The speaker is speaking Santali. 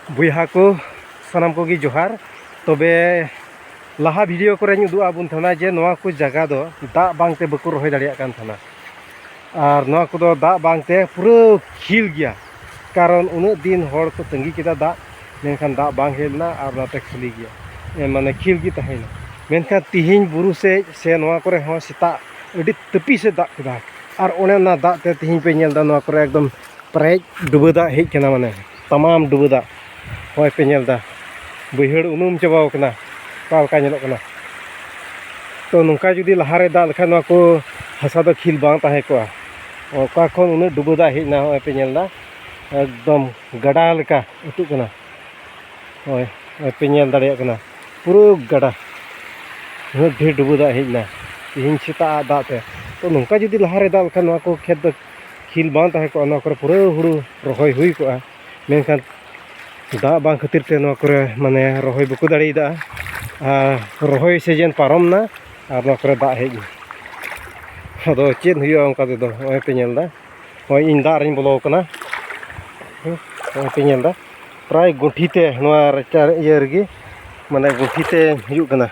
बुया को सानाम को जोहार तबे लाहा वीडियो को उदुआ बुन थाना जे नोआ को जगह दो दा बांगते बको रहे दाड़िया कान थाना और नोआ को दो दा बांगते पूरा खिल गया कारण उन दिन हर को तंगी किदा दा मेनखान दा बांग हेलना और नाते खुली गया माने खिल गी तहेना मेनखान तिहिन बुरु से नोआ करे हो सेता अडी तपी से दा किदा और ओने ना दा ते तिहिन पे नेल दा नोआ करे एकदम प्रेज डुबा दा हेज केना माने तमाम डुबा दा होय पे नेल दा बैहड़ उनुम चाबाव कना का नेलो कना तो नोंका जुदी लहारे दा लेखा नोआ को हसा दो खिल बांग ताहे को ओका खन उन डुबा दा हेज ना होय पे नेल दा एकदम गड़ा लेका उतु कना होय पे नेल दाड़िया कना पूरा गड़ा ढेर डुबा दा हेज ना तिहिन सेता दा ते तो नोंका जुदी लहारे दा लेखा नोआ को खेत दो खिल बांग ताहे को नोआ करे पूरा हुड़ू रहोय हुई को मेनखान दा बांग खातिर ते नोआ करे माने रहोय बको दाड़िदा रहोय सीजन पारम ना और नोआ करे दा हेज अदो चेद हुआ उनका दो होय पे नेल दा होय इन दा रिन बोलो कना होय पे नेल दा प्राय गुठी ते नोआ रचा इया रगी माने गुठी ते हुयु कना